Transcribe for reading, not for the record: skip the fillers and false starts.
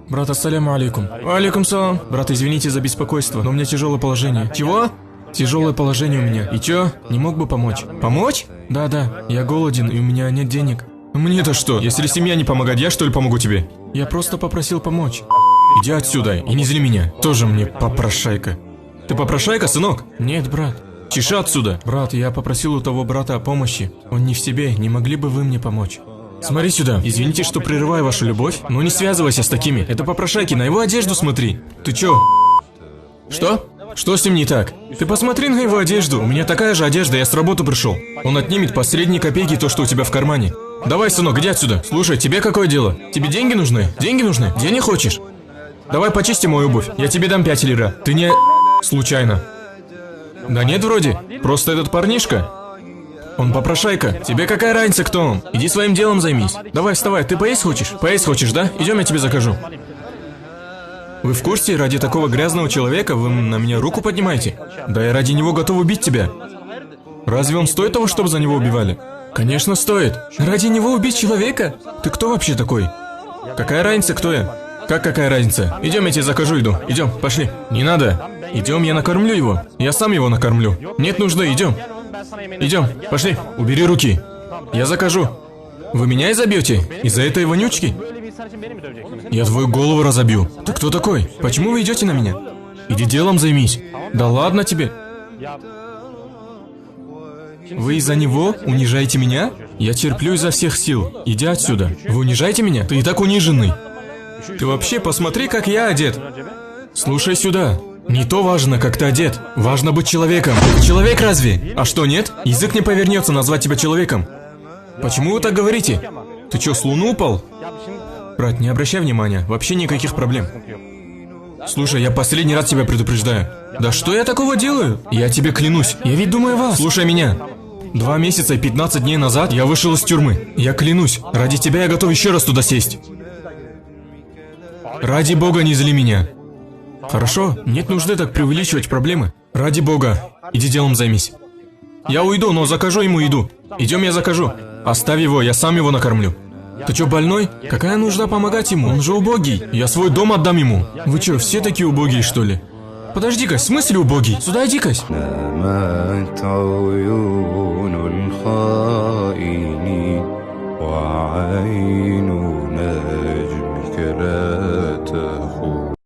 Брат, ассаляму алейкум. Алейкум салам. Брат, извините за беспокойство, но у меня тяжелое положение. Чего? Тяжелое положение у меня. И чё? Не мог бы помочь? Помочь? Да, я голоден, и у меня нет денег. Мне-то что? Если семья не помогает, я что ли помогу тебе? Я просто попросил помочь. Иди отсюда и не зли меня. Тоже мне попрошайка. Ты попрошайка, сынок? Нет, брат. Чеши отсюда. Брат, я попросил у того брата о помощи. Он не в себе, не могли бы вы мне помочь? Смотри сюда. Извините, что прерываю вашу любовь, но не связывайся с такими. Это попрошайки, на его одежду смотри. Ты чё? Что? Что с ним не так? Ты посмотри на его одежду. У меня такая же одежда, я с работы пришел. Он отнимет последние копейки то, что у тебя в кармане. Давай, сынок, иди отсюда. Слушай, тебе какое дело? Тебе деньги нужны? Деньги нужны? Денег хочешь? Давай почисти мою обувь. Я тебе дам 5 лира. Ты не... Случайно. Да нет, вроде. Просто этот парнишка. Он попрошайка. Тебе какая разница, кто он? Иди своим делом займись. Давай, вставай. Ты поесть хочешь? Поесть хочешь, да? Идем, я тебе закажу. Вы в курсе, ради такого грязного человека вы на меня руку поднимаете? Да я ради него готов убить тебя. Разве он стоит того, чтобы за него убивали? Конечно, стоит. Ради него убить человека? Ты кто вообще такой? Какая разница, кто я? Как какая разница? Идем, я тебе закажу еду. Идем, пошли. Не надо. Идем, я накормлю его. Я сам его накормлю. Нет нужды, идем. Идем, пошли. Убери руки. Я закажу. Вы меня изобьете? Из-за этой вонючки? Я твою голову разобью. Ты кто такой? Почему вы идете на меня? Иди делом займись. Да ладно тебе. Вы из-за него унижаете меня? Я терплю изо всех сил. Иди отсюда. Вы унижаете меня? Ты и так униженный. Ты вообще посмотри, как я одет. Слушай сюда. Не то важно, как ты одет. Важно быть человеком. Ты человек разве? А что, нет? Язык не повернется назвать тебя человеком. Почему вы так говорите? Ты что, с луны упал? Брат, не обращай внимания. Вообще никаких проблем. Слушай, я последний раз тебя предупреждаю. Да что я такого делаю? Я тебе клянусь. Я ведь думаю вас. Слушай меня. 2 месяца и 15 дней назад я вышел из тюрьмы. Я клянусь. Ради тебя я готов еще раз туда сесть. Ради бога, не зли меня. Хорошо, нет нужды так преувеличивать проблемы. Ради бога, иди делом займись. Я уйду, но закажу ему еду. Идем, я закажу. Оставь его, я сам его накормлю. Ты что, больной? Какая нужда помогать ему? Он же убогий. Я свой дом отдам ему. Вы что, все такие убогие, что ли? Подожди-ка, в смысле убогий? Сюда иди-ка.